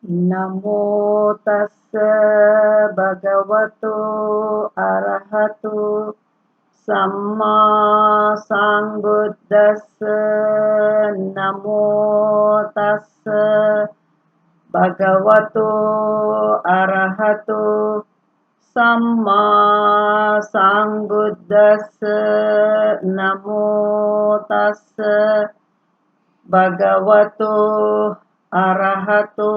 Namo tassa bhagavato arahato samma sambuddhassa. Namo tassa bhagavato arahato samma sambuddhassa. Namo tassa bhagavato arahato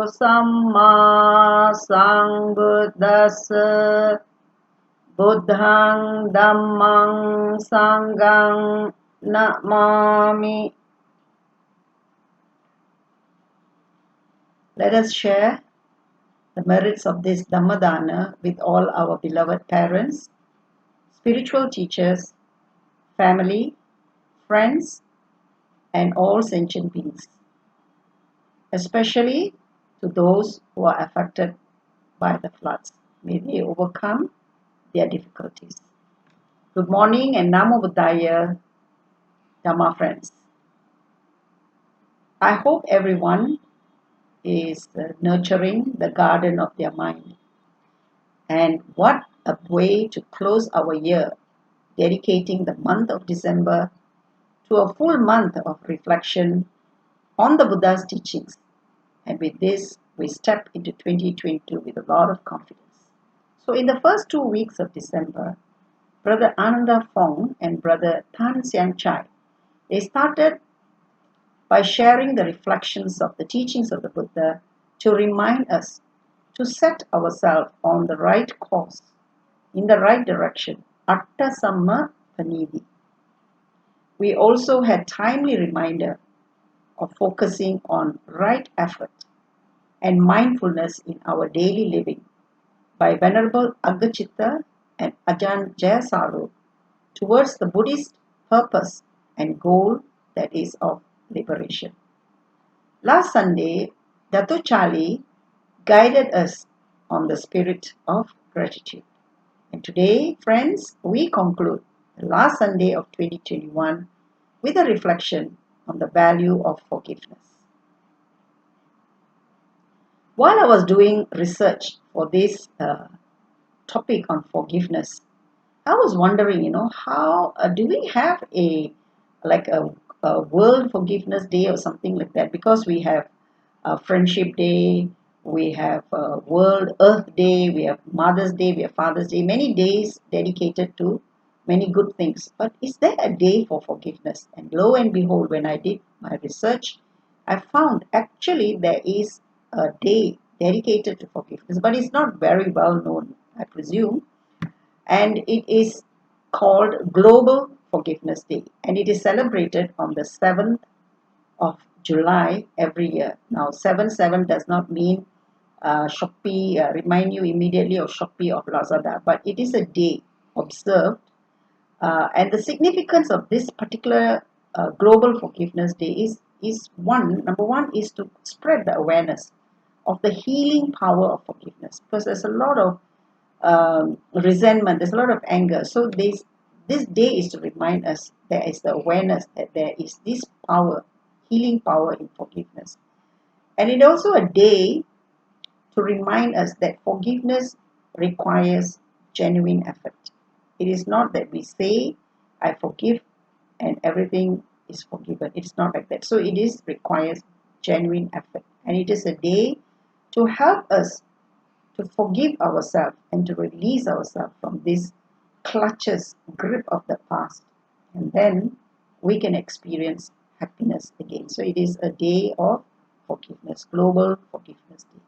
samma sambuddhassa. Buddhang dhammang sanghang namami. Let us share the merits of this Dhammadana with all our beloved parents, spiritual teachers, family, friends, and all sentient beings, especially to those who are affected by the floods. May they overcome their difficulties. Good morning and Namo Buddhaya, Dhamma friends. I hope everyone is nurturing the garden of their mind. And what a way to close our year, dedicating the month of December to a full month of reflection on the Buddha's teachings. And with this, we step into 2022 with a lot of confidence. So in the first 2 weeks of December, Brother Ananda Fong and Brother Tan Siang Chai, they started by sharing the reflections of the teachings of the Buddha to remind us to set ourselves on the right course, in the right direction, Atta Samma Panidhi. We also had timely reminder of focusing on right effort and mindfulness in our daily living by Venerable Aggachitta and Ajahn Jayasaru towards the Buddhist purpose and goal that is of liberation. Last Sunday, Dato Chali guided us on the spirit of gratitude. And today, friends, we conclude the last Sunday of 2021 with a reflection on the value of forgiveness. While I was doing research for this topic on forgiveness, I was wondering, how do we have a World Forgiveness Day or something like that? Because we have Friendship Day, we have World Earth Day, we have Mother's Day, we have Father's Day, many days dedicated to many good things. But is there a day for forgiveness? And lo and behold, when I did my research, I found actually there is a day dedicated to forgiveness, but it's not very well known, I presume. And it is called Global Forgiveness Day, and it is celebrated on the 7th of July every year. Now, 7/7 does not mean Shopee, remind you immediately of Shopee or Lazada, but it is a day observed. And the significance of this particular Global Forgiveness Day is number one is to spread the awareness of the healing power of forgiveness, because there's a lot of resentment, there's a lot of anger. So this day is to remind us there is the awareness that there is this power, healing power in forgiveness. And it also a day to remind us that forgiveness requires genuine effort. It is not that we say, I forgive and everything is forgiven. It's not like that. So it requires genuine effort. And it is a day to help us to forgive ourselves and to release ourselves from this clutches, grip of the past. And then we can experience happiness again. So it is a day of forgiveness, Global Forgiveness Day.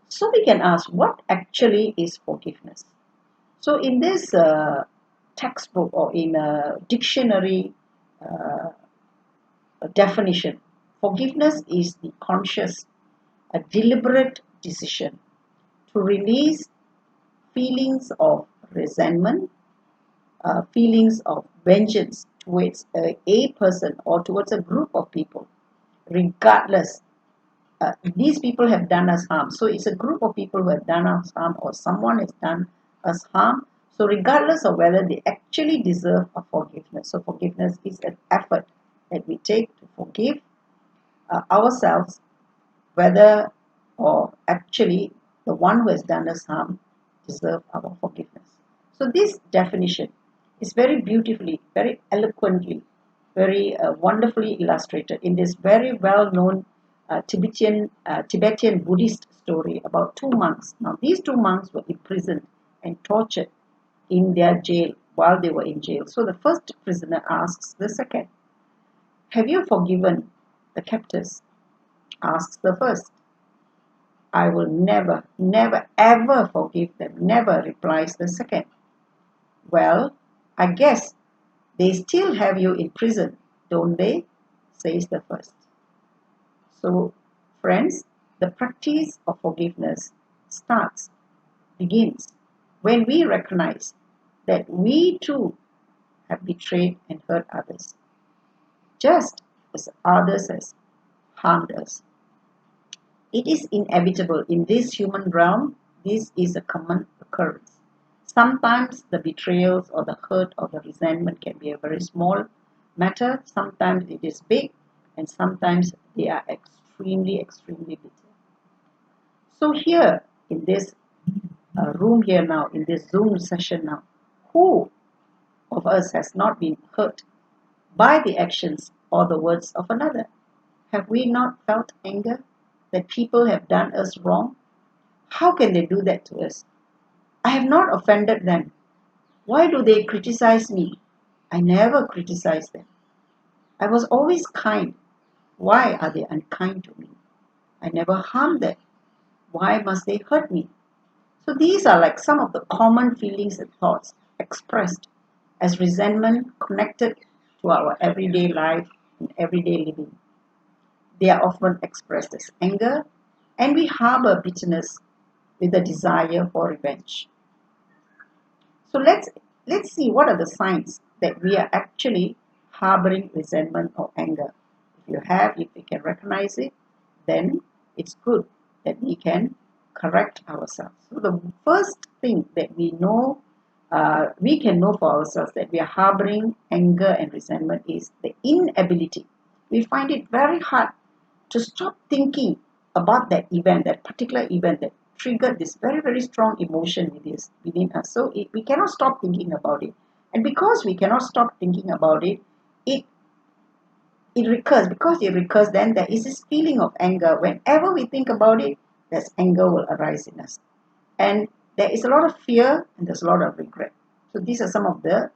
So we can ask, what actually is forgiveness? So in this textbook or in a dictionary definition, forgiveness is the conscious, a deliberate decision to release feelings of resentment, feelings of vengeance towards a person or towards a group of people, regardless. These people have done us harm. So it's a group of people who have done us harm, or someone has done us harm. So regardless of whether they actually deserve a forgiveness. So forgiveness is an effort that we take to forgive ourselves whether or actually the one who has done us harm deserve our forgiveness. So this definition is very beautifully, very eloquently, very wonderfully illustrated in this very well-known Tibetan Buddhist story about two monks. Now these two monks were imprisoned and tortured in their jail while they were in jail. So the first prisoner asks the second, "Have you forgiven the captors?" Asks the first. "I will never, never, ever forgive them." Never, replies the second. "Well, I guess they still have you in prison, don't they?" says the first. So, friends, the practice of forgiveness begins when we recognize that we too have betrayed and hurt others, just as others has harmed us. It is inevitable in this human realm. This is a common occurrence. Sometimes the betrayals or the hurt or the resentment can be a very small matter. Sometimes it is big, and sometimes they are extremely, extremely bitter. So here in this room here now, in this Zoom session now, who of us has not been hurt by the actions or the words of another? Have we not felt anger that people have done us wrong? How can they do that to us? I have not offended them. Why do they criticize me? I never criticize them. I was always kind. Why are they unkind to me? I never harmed them. Why must they hurt me? So these are like some of the common feelings and thoughts expressed as resentment connected to our everyday life and everyday living. They are often expressed as anger, and we harbor bitterness with a desire for revenge. So let's see what are the signs that we are actually harboring resentment or anger. If we can recognize it, then it's good that we can correct ourselves. So the first thing that we can know for ourselves that we are harboring anger and resentment is the inability. We find it very hard to stop thinking about that event, that particular event that triggered this very, very strong emotion within us. So we cannot stop thinking about it. And because we cannot stop thinking about it, it it recurs. Because it recurs, then there is this feeling of anger. Whenever we think about it, there's anger will arise in us. And there is a lot of fear and there's a lot of regret. So these are some of the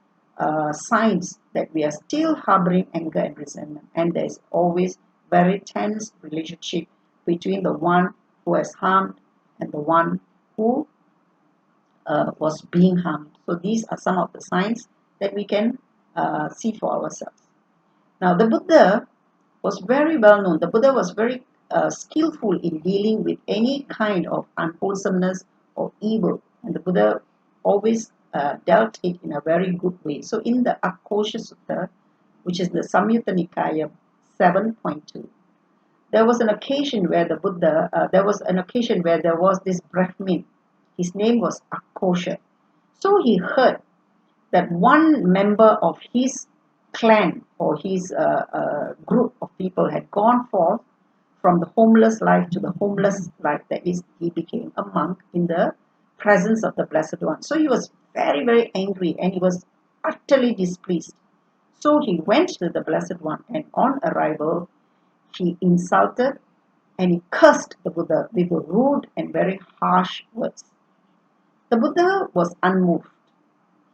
signs that we are still harboring anger and resentment. And there's always very tense relationship between the one who has harmed and the one who was being harmed. So these are some of the signs that we can see for ourselves. Now the Buddha was very well known. The Buddha was very skillful in dealing with any kind of unwholesomeness or evil. And the Buddha always dealt it in a very good way. So in the Akosha Sutta, which is the Samyutta Nikaya 7.2, there was an occasion where there was this Brahmin. His name was Akosha. So he heard that one member of his clan or his group of people had gone forth from the homeless life to the homeless life. That is, he became a monk in the presence of the Blessed One. So he was very, very angry and he was utterly displeased. So he went to the Blessed One, and on arrival, he insulted and he cursed the Buddha with rude and very harsh words. The Buddha was unmoved.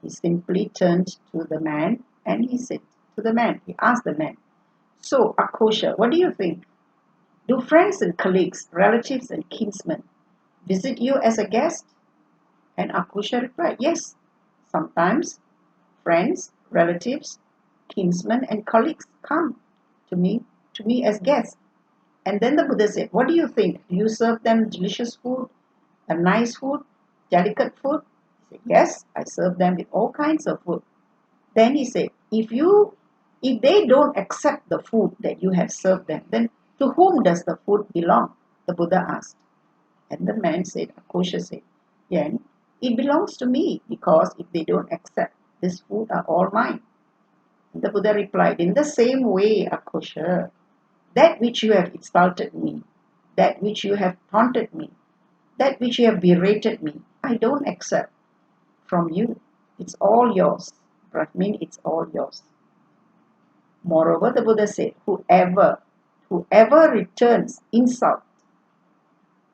He simply turned to the man and he said to the man, he asked the man, "So, Akosha, what do you think? Do friends and colleagues, relatives and kinsmen visit you as a guest?" And Akosha replied, "Yes, sometimes friends, relatives, kinsmen and colleagues come to me as guests." And then the Buddha said, "What do you think? Do you serve them delicious food, a nice food, delicate food?" He said, "Yes, I serve them with all kinds of food." Then he said, if they don't accept the food that you have served them, then to whom does the food belong?" The Buddha asked. And the man said, Akosha said, "Yeah, it belongs to me, because if they don't accept, this food are all mine." And the Buddha replied, "In the same way, Akosha, That which you have insulted me, that which you have taunted me, that which you have berated me, I don't accept from you. It's all yours. Brahmin, it's all yours. Moreover, the Buddha said, whoever returns insult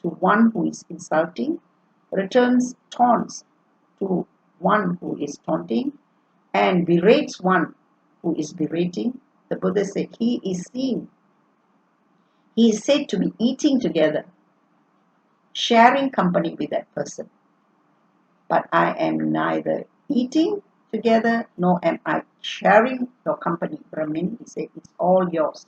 to one who is insulting, returns taunts to one who is taunting, and berates one who is berating, the Buddha said he is said to be eating together, sharing company with that person. But I am neither eating together nor am I sharing your company. Brahmin, he said, it's all yours.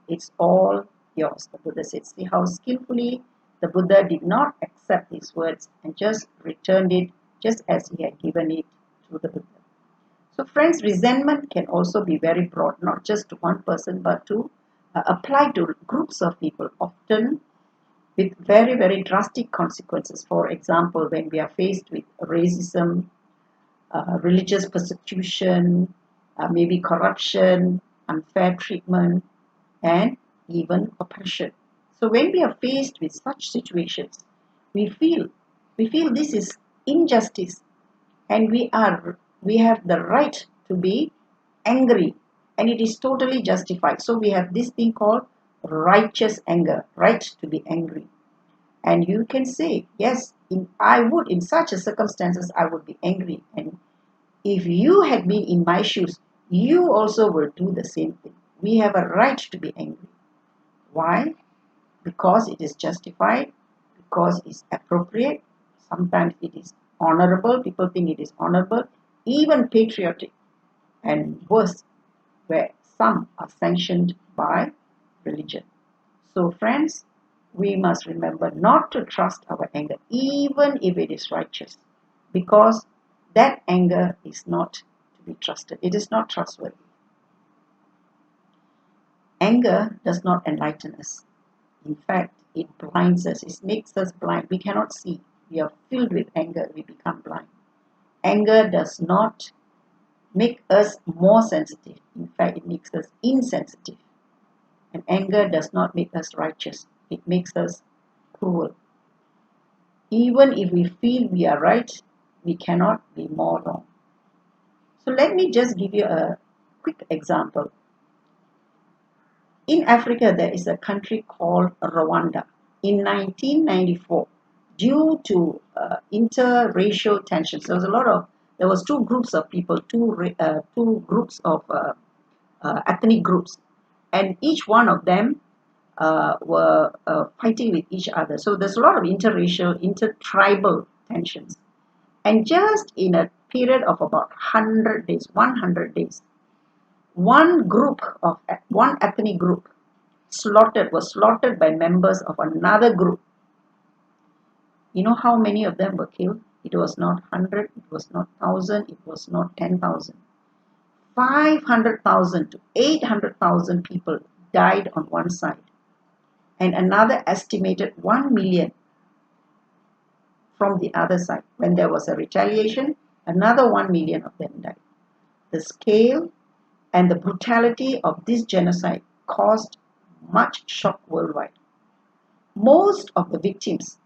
It's all yours. The Buddha said, see how skillfully the Buddha did not accept his words and just returned it just as he had given it to the Buddha. So friends, resentment can also be very broad, not just to one person, but to apply to groups of people, often with very, very drastic consequences. For example, when we are faced with racism, religious persecution, maybe corruption, unfair treatment, and even oppression. So when we are faced with such situations, we feel this is injustice, and we have the right to be angry, and it is totally justified. So we have this thing called righteous anger, right to be angry. And you can say, yes, in such a circumstances, I would be angry. And if you had been in my shoes, you also will do the same thing. We have a right to be angry. Why? Because it is justified, because it's appropriate. Sometimes it is honorable. People think it is honorable, even patriotic, and worse, where some are sanctioned by religion. So, friends, we must remember not to trust our anger, even if it is righteous, because that anger is not to be trusted. It is not trustworthy. Anger does not enlighten us. In fact, it blinds us. It makes us blind. We cannot see. We are filled with anger. We become blind. Anger does not make us more sensitive. In fact, it makes us insensitive. And anger does not make us righteous. It makes us cruel. Even if we feel we are right, we cannot be more wrong. So let me just give you a quick example. In Africa, there is a country called Rwanda. In 1994, due to interracial tensions, there was two groups of people, two groups of ethnic groups, and each one of them were fighting with each other. So there's a lot of interracial, intertribal tensions. And just in a period of about 100 days, one ethnic group was slaughtered by members of another group. You know how many of them were killed? It was not 100, it was not 1,000, it was not 10,000. 500,000 to 800,000 people died on one side, and another estimated 1 million from the other side. When there was a retaliation, another 1 million of them died. The scale and the brutality of this genocide caused much shock worldwide. Most of the victims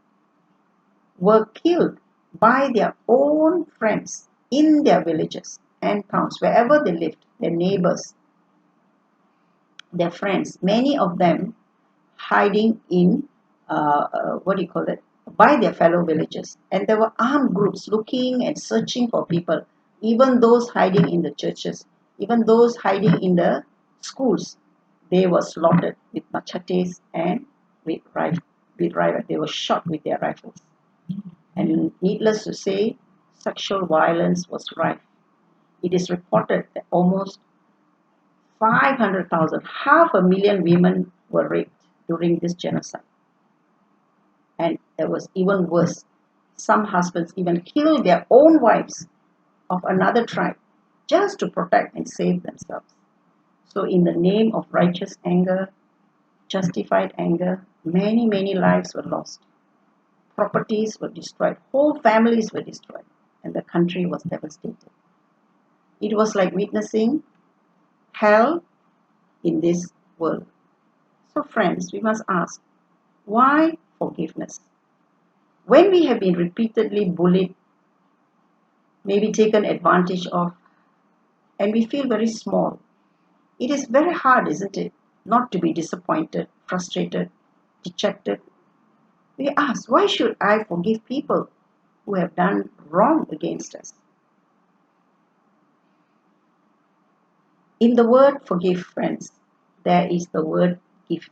were killed by their own friends in their villages and towns, wherever they lived, their neighbors, their friends, many of them hiding in, by their fellow villagers. And there were armed groups looking and searching for people, even those hiding in the churches, even those hiding in the schools. They were slaughtered with machetes and with rifles. They were shot with their rifles. And needless to say, sexual violence was rife. It is reported that almost 500,000, 500,000 women were raped during this genocide. And it was even worse. Some husbands even killed their own wives of another tribe just to protect and save themselves. So in the name of righteous anger, justified anger, many, many lives were lost. Properties were destroyed. Whole families were destroyed. And the country was devastated. It was like witnessing hell in this world. So, friends, we must ask, why forgiveness? When we have been repeatedly bullied, maybe taken advantage of, and we feel very small, it is very hard, isn't it, not to be disappointed, frustrated, dejected. We ask, why should I forgive people who have done wrong against us? In the word forgive, friends, there is the word give.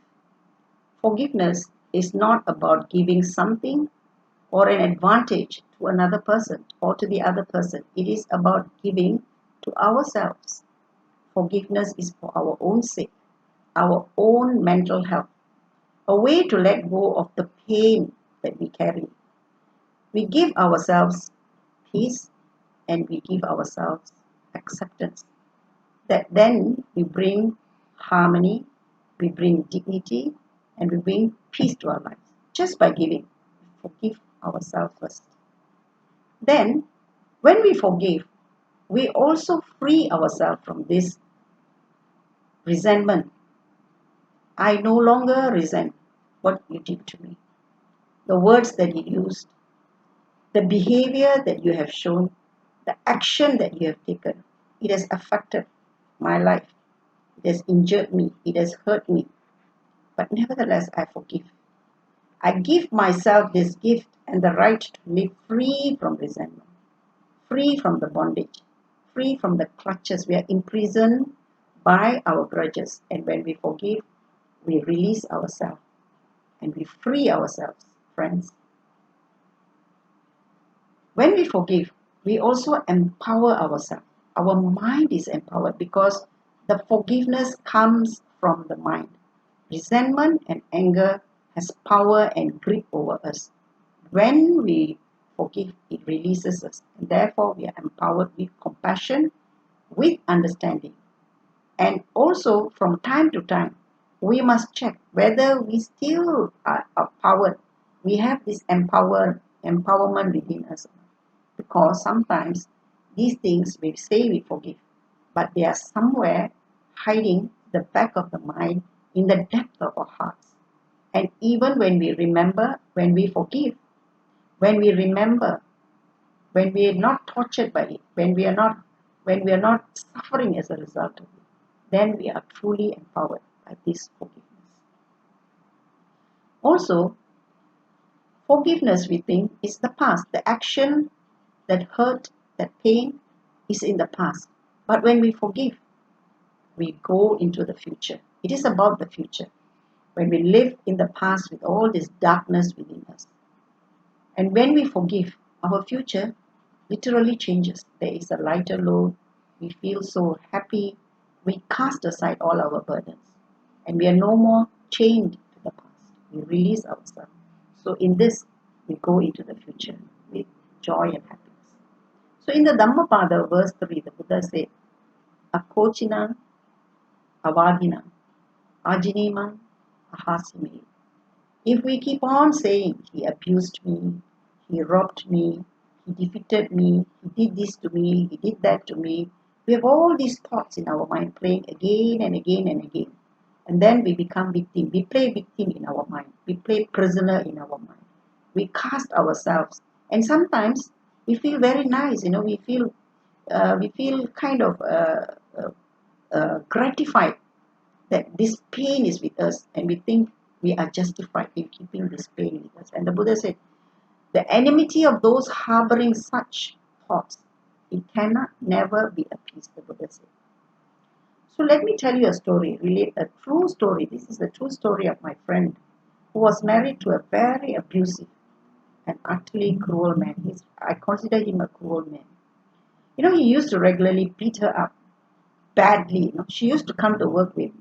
Forgiveness is not about giving something or an advantage to another person or to the other person. It is about giving to ourselves. Forgiveness is for our own sake, our own mental health, a way to let go of the pain that we carry. We give ourselves peace and we give ourselves acceptance. That then we bring harmony, we bring dignity, and we bring peace to our lives just by giving. We forgive ourselves first. Then, when we forgive, we also free ourselves from this resentment. I no longer resent what you did to me. The words that you used, the behavior that you have shown, the action that you have taken, it has affected my life. It has injured me. It has hurt me. But nevertheless, I forgive. I give myself this gift and the right to live free from resentment, free from the bondage, free from the clutches. We are imprisoned by our grudges. And when we forgive, we release ourselves and we free ourselves, friends. When we forgive, we also empower ourselves. Our mind is empowered because the forgiveness comes from the mind. Resentment and anger has power and grip over us. When we forgive, it releases us. And therefore, we are empowered with compassion, with understanding. And also, from time to time, we must check whether we still are empowered. We have this empowerment within us. Because sometimes these things we say we forgive, but they are somewhere hiding the back of the mind in the depth of our hearts. And even when we remember, when we forgive, when we remember, when we are not tortured by it, when we are not suffering as a result of it, then we are truly empowered by this forgiveness. Also, forgiveness, we think, is the past. The action that hurt, that pain is in the past. But when we forgive, we go into the future. It is about the future. When we live in the past with all this darkness within us. And when we forgive, our future literally changes. There is a lighter load. We feel so happy. We cast aside all our burdens. And we are no more chained to the past. We release ourselves. So in this, we go into the future with joy and happiness. So in the Dhammapada, verse 3, the Buddha said, Akochina, Avadina, Ajinima, Ahasime. If we keep on saying, he abused me, he robbed me, he defeated me, he did this to me, he did that to me, we have all these thoughts in our mind playing again and again and again. And then we become victim. We play victim in our mind. We play prisoner in our mind. We cast ourselves. And sometimes we feel very nice, we feel kind of gratified that this pain is with us, and we think we are justified in keeping this pain with us. And the Buddha said, the enmity of those harboring such thoughts, it cannot never be appeased, the Buddha said. So let me tell you a story, a true story. This is the true story of my friend who was married to a very abusive and utterly cruel man. I consider him a cruel man. He used to regularly beat her up badly. She used to come to work with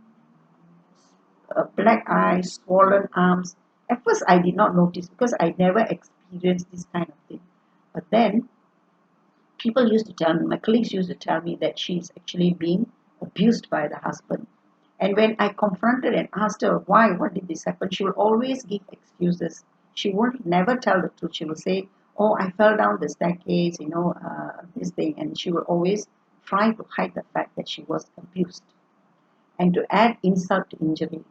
black eyes, swollen arms. At first, I did not notice because I never experienced this kind of thing. But then, people used to tell me, my colleagues used to tell me that she's actually being abused by the husband. And when I confronted and asked her why, what did this happen, she will always give excuses. She would never tell the truth. She will say, oh, I fell down the staircase, this thing. And she will always try to hide the fact that she was abused. And to add insult to injury,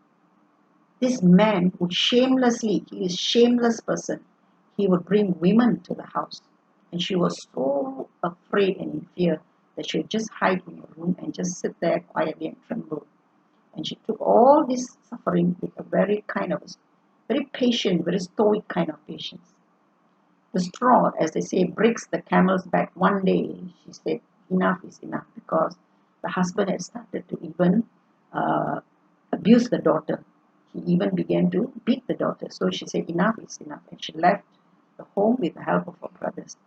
This man would shamelessly, he is a shameless person, he would bring women to the house. And she was so afraid and in fear that she would just hide in her room and just sit there quietly and tremble. And she took all this suffering with a very kind of, very patient, very stoic kind of patience. The straw, as they say, breaks the camel's back. One day, she said, enough is enough, because the husband had started to even uh, abuse the daughter. He even began to beat the daughter. So she said, enough is enough. And she left the home with the help of her brothers.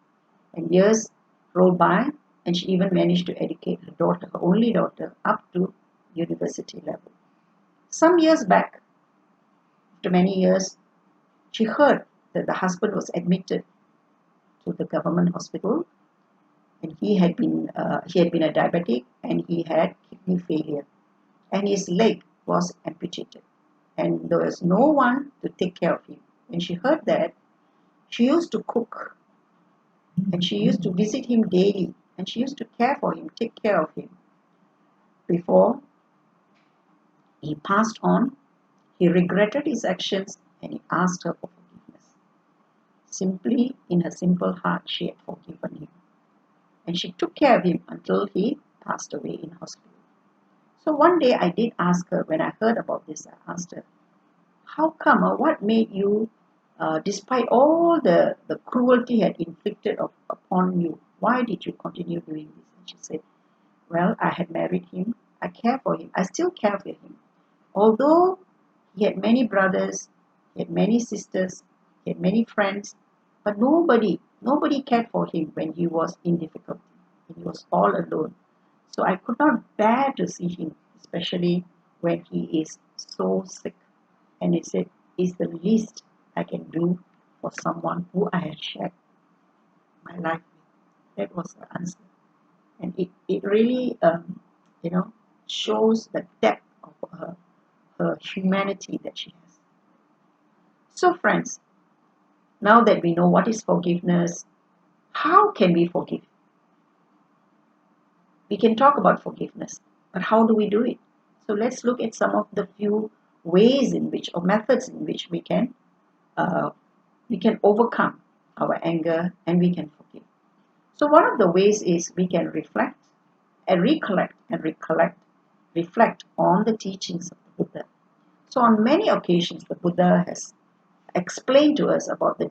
And years rolled by, and she even managed to educate her daughter, her only daughter, up to university level. Some years back, after many years, she heard that the husband was admitted to the government hospital, and he had been a diabetic, and he had kidney failure, and his leg was amputated, and there was no one to take care of him. When she heard that, she used to cook, and she used to visit him daily, and she used to care for him, take care of him. Before he passed on, he regretted his actions, and he asked her for forgiveness. Simply, in her simple heart, she had forgiven him, and she took care of him until he passed away in hospital. So one day I did ask her, when I heard about this, I asked her, how come, or what made you, despite all the cruelty he had inflicted upon you, why did you continue doing this? And she said, well, I had married him, I care for him, I still care for him. Although he had many brothers, he had many sisters, he had many friends, but nobody cared for him when he was in difficulty, when he was all alone. So I could not bear to see him, especially when he is so sick. And it said, is the least I can do for someone who I had shared my life with. That was the answer. And it really, shows the depth of her humanity that she has. So, friends, now that we know what is forgiveness, how can we forgive? We can talk about forgiveness, but how do we do it? So let's look at some of the few ways in which, or methods in which uh, we can overcome our anger and we can forgive. So one of the ways is we can reflect and reflect on the teachings of the Buddha. So on many occasions, the Buddha has explained to us about the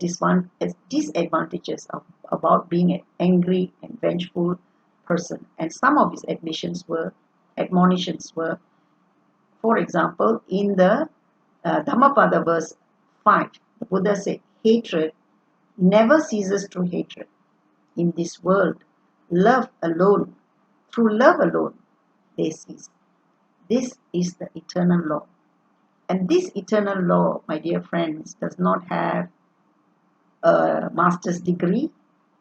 disadvantages of about being an angry and vengeful person. And some of his admonitions were, for example, in the Dhammapada verse 5, the Buddha said, hatred never ceases through hatred. In this world, love alone, through love alone, they cease. This is the eternal law. And this eternal law, my dear friends, does not have a master's degree.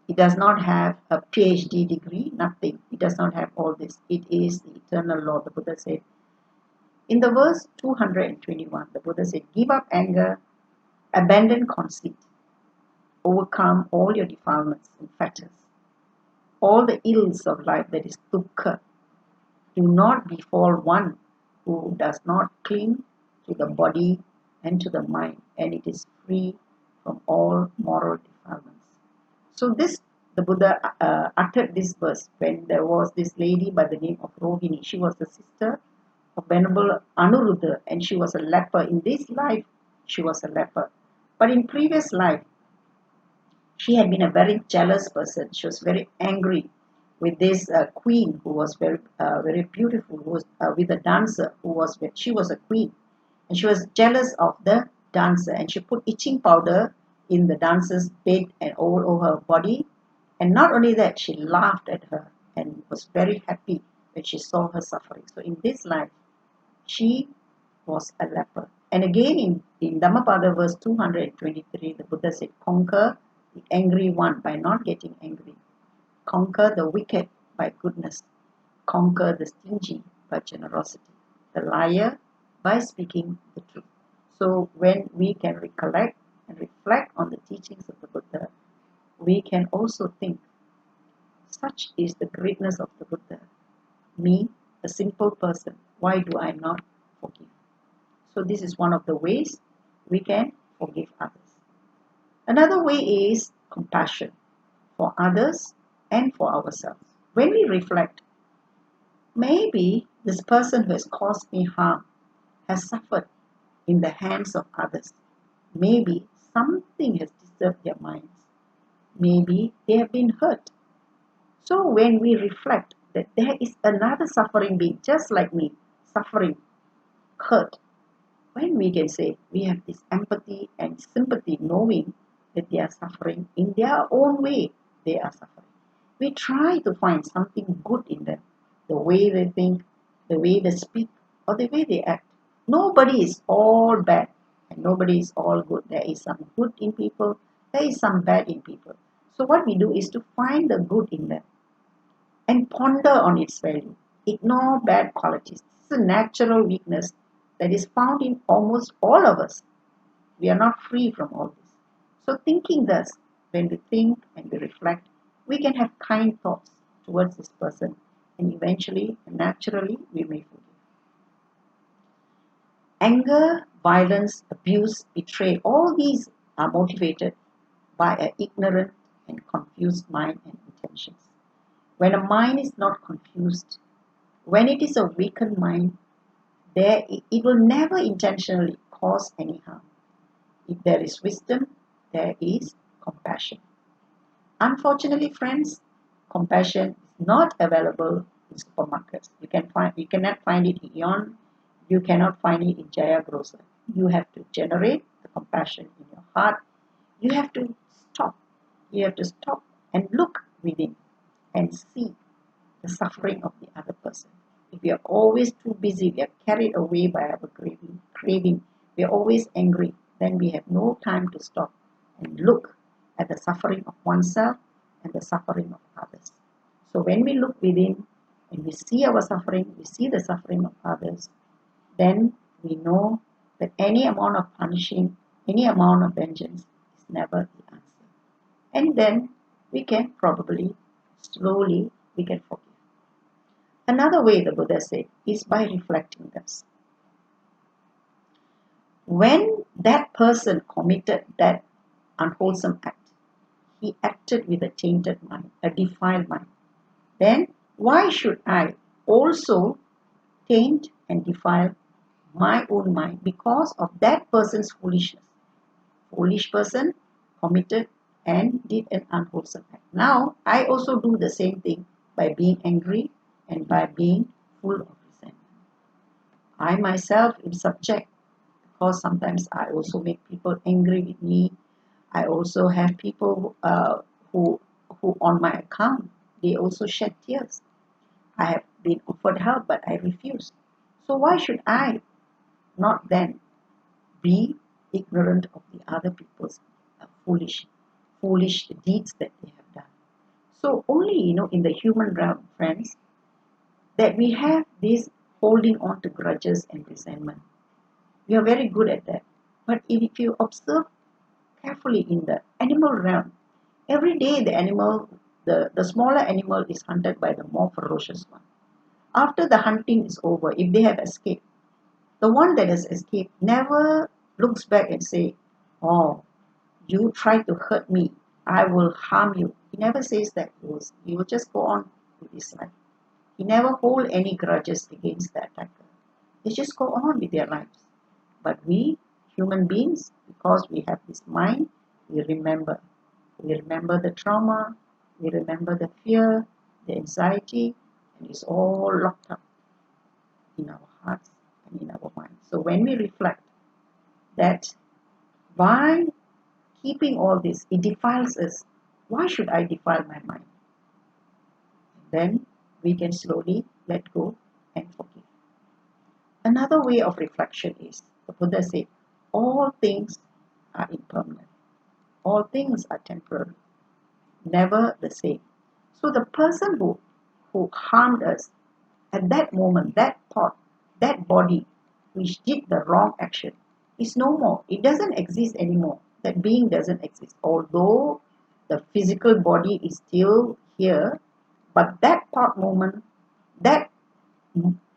It does not have a PhD degree, nothing. It does not have all this. It is the eternal law, the Buddha said. In the verse 221, the Buddha said, give up anger, abandon conceit, overcome all your defilements and fetters, all the ills of life, that is dukkha. Do not befall one who does not cling to the body and to the mind, and it is free from all moral defilements. So the Buddha uttered this verse when there was this lady by the name of Rohini. She was the sister of Venerable Anuruddha, and she was a leper. In this life, she was a leper. But in previous life, she had been a very jealous person. She was very angry with this queen who was very beautiful, who was with a dancer she was a queen, and she was jealous of the dancer, and she put itching powder in the dancer's bed and all over her body. And not only that, she laughed at her and was very happy when she saw her suffering. So in this life, she was a leper. And again in Dhammapada verse 223, the Buddha said, conquer the angry one by not getting angry. Conquer the wicked by goodness. Conquer the stingy by generosity. The liar by speaking the truth. So when we can recollect and reflect on the teachings of the Buddha, we can also think, such is the greatness of the Buddha. Me, a simple person, why do I not forgive? So this is one of the ways we can forgive others. Another way is compassion for others and for ourselves. When we reflect, maybe this person who has caused me harm has suffered in the hands of others. Maybe something has disturbed their minds. Maybe they have been hurt. So when we reflect that there is another suffering being just like me, suffering, hurt, when we can say we have this empathy and sympathy, knowing that they are suffering in their own way, they are suffering. We try to find something good in them, the way they think, the way they speak, or the way they act. Nobody is all bad and nobody is all good. There is some good in people, there is some bad in people. So what we do is to find the good in them and ponder on its value. Ignore bad qualities. This is a natural weakness that is found in almost all of us. We are not free from all this. So thinking thus, when we think and we reflect, we can have kind thoughts towards this person, and eventually and naturally we may forgive. Anger, violence, abuse, betrayal, all these are motivated by an ignorant and confused mind and intentions. When a mind is not confused, when it is a weakened mind, it will never intentionally cause any harm. If there is wisdom, there is compassion. Unfortunately, friends, compassion is not available in supermarkets. You cannot find it in Eon. You cannot find it in Jaya Grocer. You have to generate the compassion in your heart. You have to stop. You have to stop and look within and see the suffering of the other person. If we are always too busy, we are carried away by our craving, we are always angry, then we have no time to stop and look at the suffering of oneself and the suffering of others. So when we look within and we see our suffering, we see the suffering of others, then we know that any amount of punishing, any amount of vengeance is never the answer. And then we can probably, slowly, we can forgive. Another way the Buddha said is by reflecting this. When that person committed that unwholesome act, he acted with a tainted mind, a defiled mind. Then why should I also taint and defile my own mind because of that person's foolishness? Foolish person committed and did an unwholesome act. Now I also do the same thing by being angry and by being full of resentment. I myself am subject because sometimes I also make people angry with me. I also have people who on my account, they also shed tears. I have been offered help, but I refuse. So why should I not then be ignorant of the other people's foolish deeds that they have done? So only, in the human realm, friends, that we have this holding on to grudges and resentment. We are very good at that. But if you observe carefully in the animal realm, every day the smaller animal is hunted by the more ferocious one. After the hunting is over, if they have escaped, the one that has escaped never looks back and say, "Oh, you tried to hurt me. I will harm you." He never says that. He will just go on with his life. He never hold any grudges against the attacker. They just go on with their lives. But we, human beings, because we have this mind, we remember. We remember the trauma, we remember the fear, the anxiety, and it's all locked up in our hearts and in our minds. So when we reflect that by keeping all this, it defiles us. Why should I defile my mind? Then we can slowly let go and forgive. Another way of reflection is, the Buddha said, all things are impermanent. All things are temporary, never the same. So the person who harmed us at that moment, that thought, that body which did the wrong action is no more. It doesn't exist anymore. That being doesn't exist. Although the physical body is still here, but that thought moment, that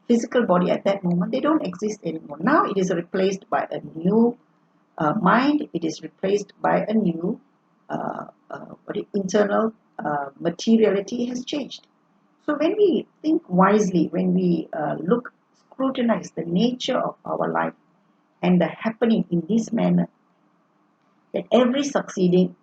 physical body at that moment, they don't exist anymore. Now it is replaced by a new mind, it is replaced by a new internal materiality has changed. So when we think wisely, when we scrutinize the nature of our life and the happening in this manner, that every succeeding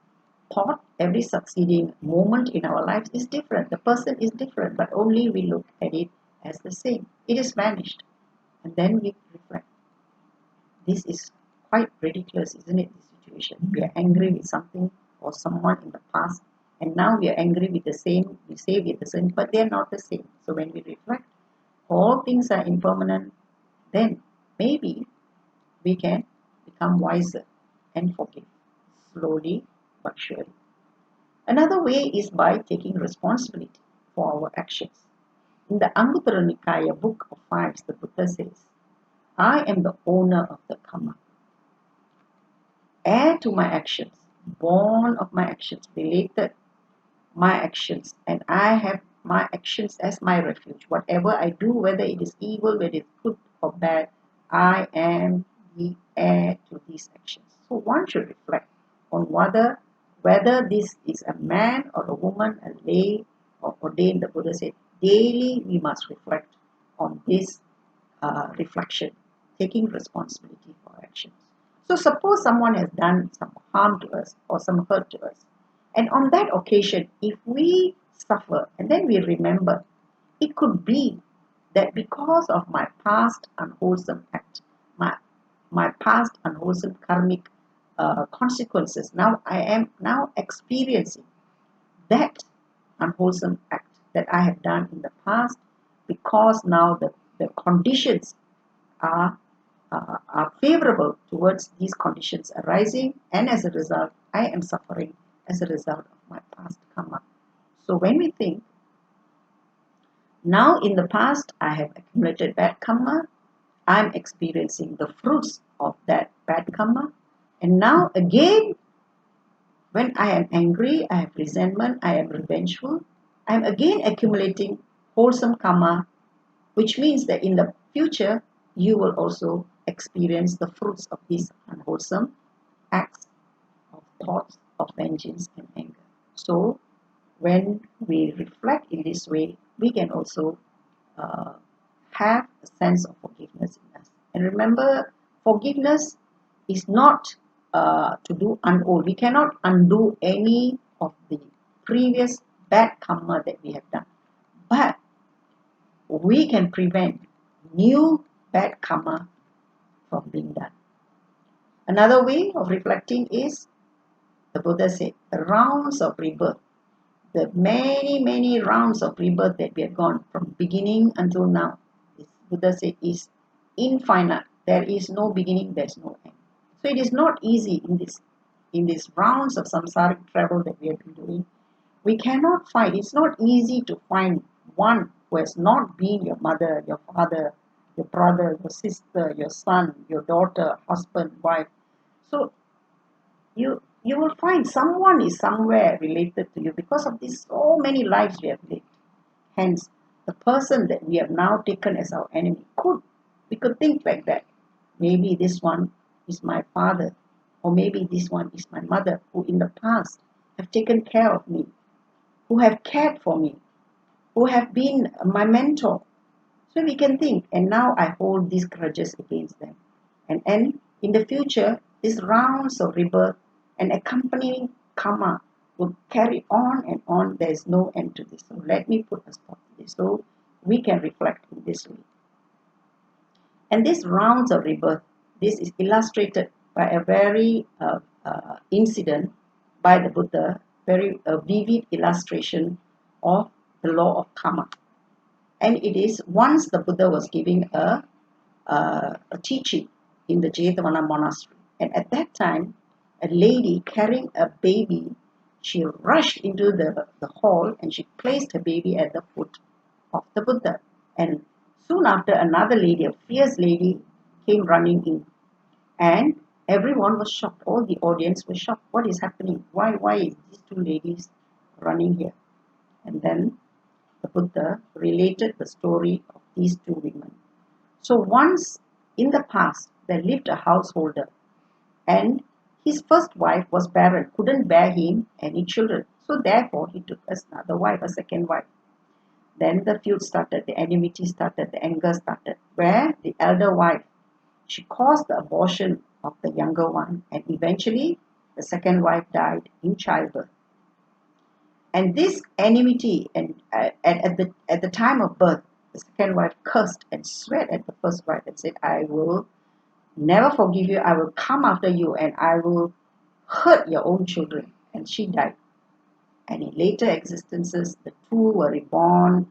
thought, every succeeding moment in our lives is different. The person is different, but only we look at it as the same. It is vanished. And then we reflect. This is quite ridiculous, isn't it? This situation. We are angry with something or someone in the past, and now we are angry with the same. We say we are the same, but they are not the same. So when we reflect, all things are impermanent, then maybe we can become wiser and forgive slowly but surely. Another way is by taking responsibility for our actions. In the Anguttara Nikaya Book of Fives, the Buddha says, I am the owner of the karma, heir to my actions, born of my actions, related my actions, and I have my actions as my refuge. Whatever I do, whether it is evil, whether it is good or bad, I am the heir to these actions. So one should reflect on whether this is a man or a woman, a lay or ordained. The Buddha said, daily we must reflect on this reflection, taking responsibility for our actions. So suppose someone has done some harm to us or some hurt to us, and on that occasion, if we suffer and then we remember, it could be that because of my past unwholesome act, my past unwholesome karmic consequences, now I am now experiencing that unwholesome act that I have done in the past, because now the conditions are favorable towards these conditions arising, and as a result, I am suffering as a result of my past karma. So when we think, now in the past I have accumulated bad karma, I'm experiencing the fruits of that bad karma, and now again, when I am angry, I have resentment, I am revengeful, I am again accumulating wholesome karma, which means that in the future, you will also experience the fruits of these unwholesome acts of thoughts of vengeance and anger. So, when we reflect in this way, we can also uh, have a sense of forgiveness in us. And remember, forgiveness is not to do undo. We cannot undo any of the previous bad karma that we have done. But we can prevent new bad karma from being done. Another way of reflecting is, the Buddha said, the rounds of rebirth, the many rounds of rebirth that we have gone from beginning until now. This Buddha said is infinite. There is no beginning, there is no end. So it is not easy in these rounds of samsaric travel that we have been doing. We cannot find, it's not easy to find one who has not been your mother, your father, your brother, your sister, your son, your daughter, husband, wife. So you will find someone is somewhere related to you because of these so many lives we have lived. Hence, the person that we have now taken as our enemy we could think like that. Maybe this one is my father, or maybe this one is my mother, who in the past have taken care of me, who have cared for me, who have been my mentor. So we can think, and now I hold these grudges against them. And in the future, these rounds of rebirth and accompanying karma will carry on and on. There is no end to this. So let me put a stop to this. So we can reflect in this way. And these rounds of rebirth, this is illustrated by a very incident by the Buddha, very vivid illustration of the law of karma. And it is once the Buddha was giving a teaching in the Jetavana monastery. And at that time, a lady carrying a baby, she rushed into the hall and she placed her baby at the foot of the Buddha. And soon after, another lady, a fierce lady, came running in. And everyone was shocked. All the audience was shocked. What is happening? Why is these two ladies running here? And then the Buddha related the story of these two women. So once in the past, there lived a householder, and his first wife was barren, couldn't bear him any children. So therefore, he took another wife, a second wife. Then the feud started, the enmity started, the anger started, where the elder wife, she caused the abortion of the younger one, and eventually the second wife died in childbirth. And this enmity, and at the time of birth, the second wife cursed and sweat at the first wife and said, "I will never forgive you. I will come after you, and I will hurt your own children." And she died. And in later existences, the two were reborn,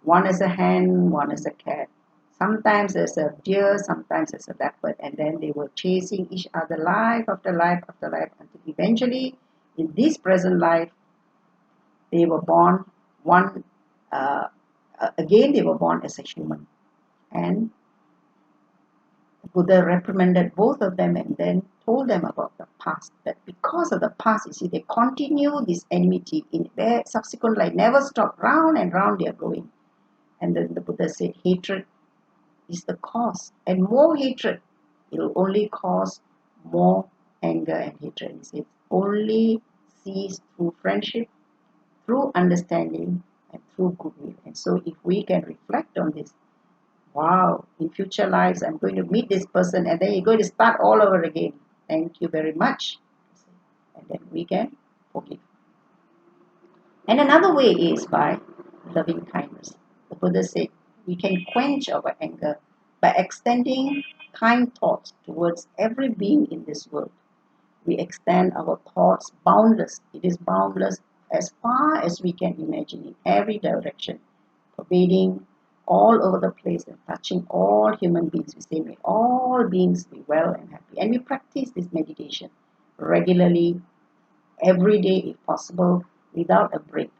one as a hen, one as a cat. Sometimes as a deer, sometimes as a leopard, and then they were chasing each other life after life after life until eventually, in this present life, they were born one again. They were born as a human, and Buddha reprimanded both of them and then told them about the past. That because of the past, you see, they continue this enmity in their subsequent life, never stop, round and round they are going. And then the Buddha said, hatred is the cause, and more hatred, it will only cause more anger and hatred. He says, only cease through friendship, through understanding, and through goodwill. And so, if we can reflect on this, wow, in future lives, I'm going to meet this person, and then you're going to start all over again. Thank you very much. And then we can forgive. And another way is by loving kindness. The Buddha said we can quench our anger by extending kind thoughts towards every being in this world. We extend our thoughts boundless. It is boundless as far as we can imagine, in every direction, pervading all over the place and touching all human beings. We say, may all beings be well and happy. And we practice this meditation regularly, every day if possible, without a break.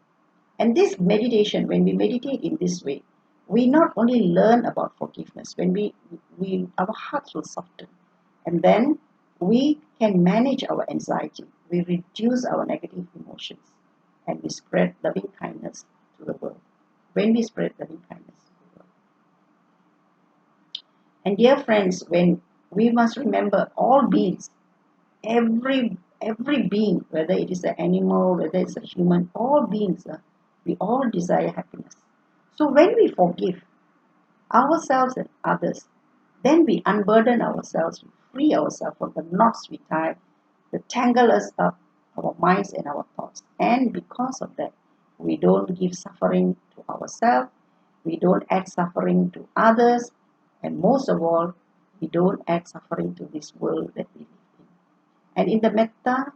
And this meditation, when we meditate in this way, we not only learn about forgiveness, when we our hearts will soften, and then we can manage our anxiety, we reduce our negative emotions, and we spread loving kindness to the world. When we spread loving kindness to the world. And dear friends, when we must remember all beings, every being, whether it is an animal, whether it's a human, all beings, we all desire happiness. So when we forgive ourselves and others, then we unburden ourselves, we free ourselves from the knots we tie, that tangle us up, our minds and our thoughts. And because of that, we don't give suffering to ourselves, we don't add suffering to others, and most of all, we don't add suffering to this world that we live in. And in the Metta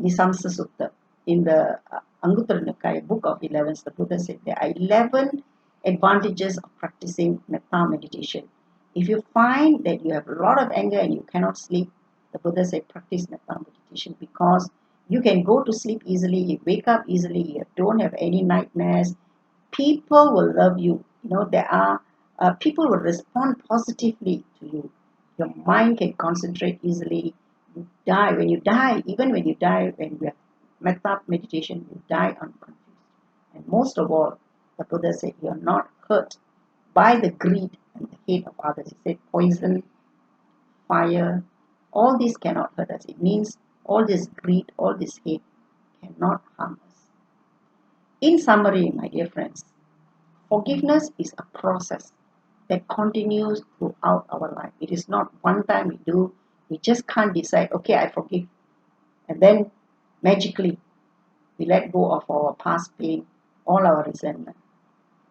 Nisamsa Sutta, in the Anguttara Nikaya, book of 11s, the Buddha said there are 11 advantages of practicing metta meditation. If you find that you have a lot of anger and you cannot sleep, the Buddha said practice metta meditation, because you can go to sleep easily, you wake up easily, you don't have any nightmares. People will love you. There are people will respond positively to you. Your mind can concentrate easily. You die when you die. Even when you die, when you have metta meditation, you die unconfused. And most of all, the Buddha said you are not hurt by the greed and the hate of others. He said poison, fire, all these cannot hurt us. It means all this greed, all this hate cannot harm us. In summary, my dear friends, forgiveness is a process that continues throughout our life. It is not one time we do. We just can't decide, okay, I forgive. And then magically, we let go of our past pain, all our resentment.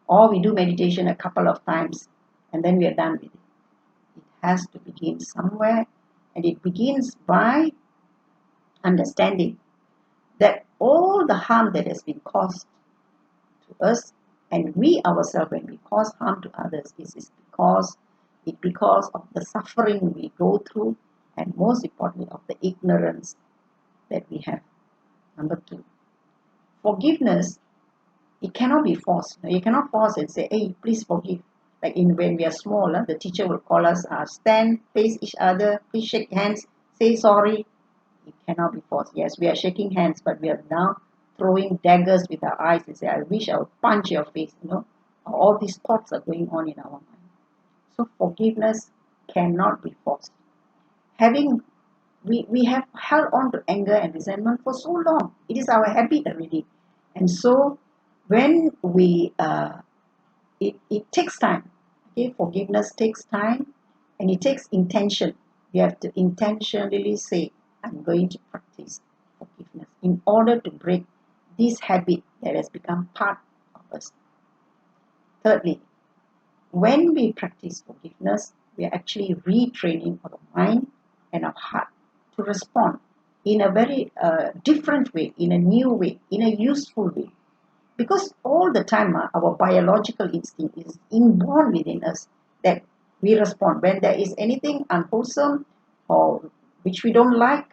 Or we do meditation a couple of times and then we are done with it. It has to begin somewhere, and it begins by understanding that all the harm that has been caused to us, and we ourselves, when we cause harm to others, is because of the suffering we go through, and most importantly of the ignorance that we have. Number 2, forgiveness, it cannot be forced. You cannot force and say, hey, please forgive. Like when we are small, the teacher will call us, stand, face each other, please shake hands, say sorry. It cannot be forced. Yes, we are shaking hands, but we are now throwing daggers with our eyes and say, I wish I would punch your face. All these thoughts are going on in our mind. So forgiveness cannot be forced. Having we have held on to anger and resentment for so long. It is our habit already. And so when it takes time. Okay, forgiveness takes time and it takes intention. We have to intentionally say, I'm going to practice forgiveness in order to break this habit that has become part of us. Thirdly, when we practice forgiveness, we are actually retraining our mind and our heart to respond in a very different way, in a new way, in a useful way. Because all the time, our biological instinct is inborn within us that we respond. When there is anything unwholesome or which we don't like,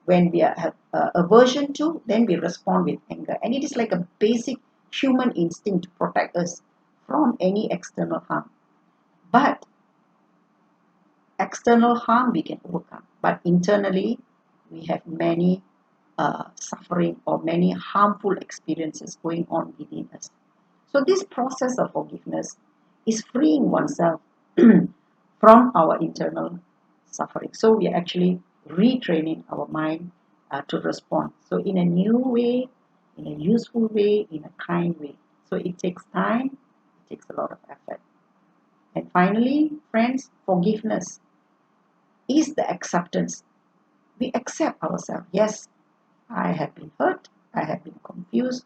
when we have aversion to, then we respond with anger. And it is like a basic human instinct to protect us from any external harm. But external harm we can overcome. But internally, we have many suffering or many harmful experiences going on within us. So this process of forgiveness is freeing oneself from our internal suffering. So we are actually retraining our mind to respond. So in a new way, in a useful way, in a kind way. So it takes time, it takes a lot of effort. And finally, friends, forgiveness is the acceptance. We accept ourselves. Yes, I have been hurt, I have been confused.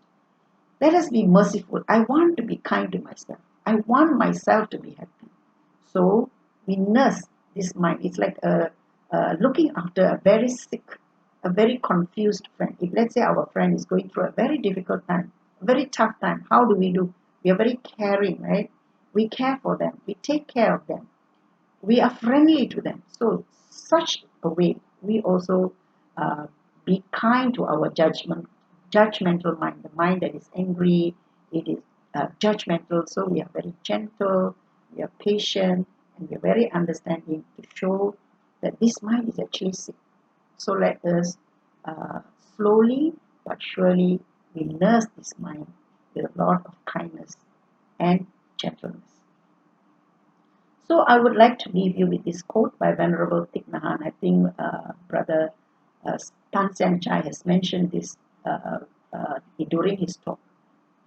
Let us be merciful. I want to be kind to myself. I want myself to be happy. So we nurse this mind. It's like looking after a very sick, a very confused friend. If let's say our friend is going through a very difficult time, a very tough time, how do? We are very caring, right? We care for them. We take care of them. We are friendly to them. So such a way, we also be kind to our judgmental mind, the mind that is angry, it is judgmental. So we are very gentle, we are patient, and we are very understanding to show that this mind is actually sick. So let us uh, slowly but surely we nurse this mind with a lot of kindness and gentleness. So I would like to leave you with this quote by Venerable Thich Nhat Hanh. I think Brother Tan Siang Chai has mentioned this during his talk.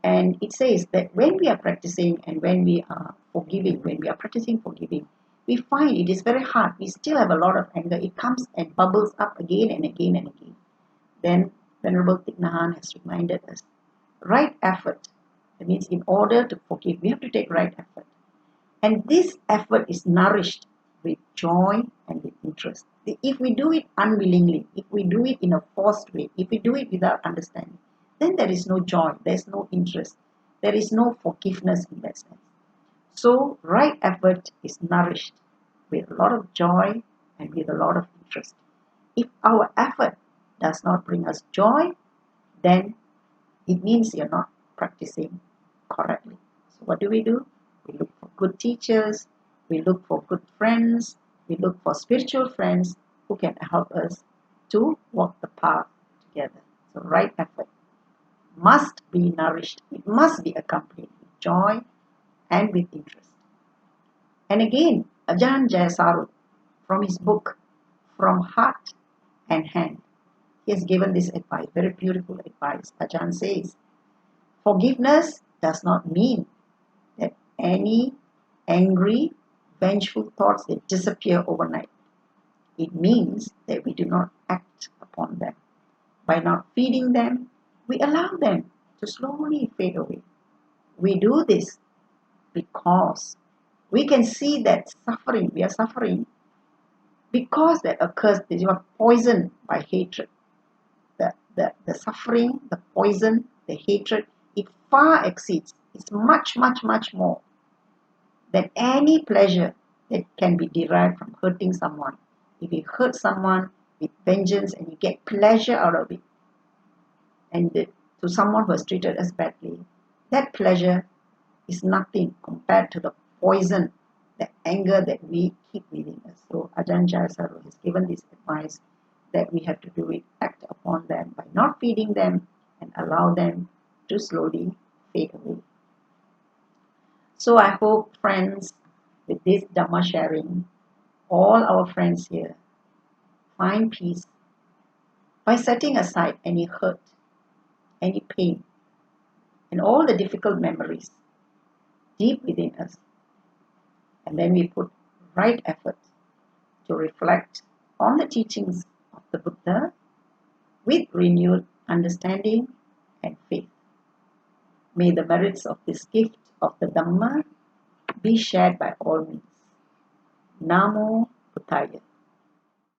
And it says that when we are practicing and when we are forgiving, when we are practicing forgiving, we find it is very hard. We still have a lot of anger. It comes and bubbles up again and again and again. Then Venerable Thich Nhat Hanh has reminded us, right effort. That means in order to forgive, we have to take right effort. And this effort is nourished with joy and with interest. If we do it unwillingly, if we do it in a forced way, if we do it without understanding, then there is no joy, there is no interest, there is no forgiveness in that sense. So, right effort is nourished with a lot of joy and with a lot of interest. If our effort does not bring us joy, then it means you're not practicing correctly. So, what do? We look for good teachers, we look for good friends, we look for spiritual friends who can help us to walk the path together. So, right effort must be nourished, it must be accompanied with joy and with interest. And again, Ajahn Jayasaru, from his book, From Heart and Hand, he has given this advice, very beautiful advice. Ajahn says, forgiveness does not mean that any angry, vengeful thoughts that disappear overnight. It means that we do not act upon them. By not feeding them, we allow them to slowly fade away. We do this because we can see that suffering, we are suffering because that occurs, that you are poisoned by hatred. The suffering, the poison, the hatred, it far exceeds, it's much, much, much more than any pleasure that can be derived from hurting someone. If you hurt someone with vengeance and you get pleasure out of it, and to someone who has treated us badly, that pleasure is nothing compared to the poison, the anger that we keep within us. So Ajahn Jayasaru has given this advice that we have to do it, act upon them by not feeding them and allow them to slowly fade away. So I hope, friends, with this Dhamma sharing, all our friends here find peace by setting aside any hurt, any pain, and all the difficult memories deep within us. And then we put right effort to reflect on the teachings of the Buddha with renewed understanding and faith. May the merits of this gift of the Dhamma be shared by all means. Namo Buddhaya.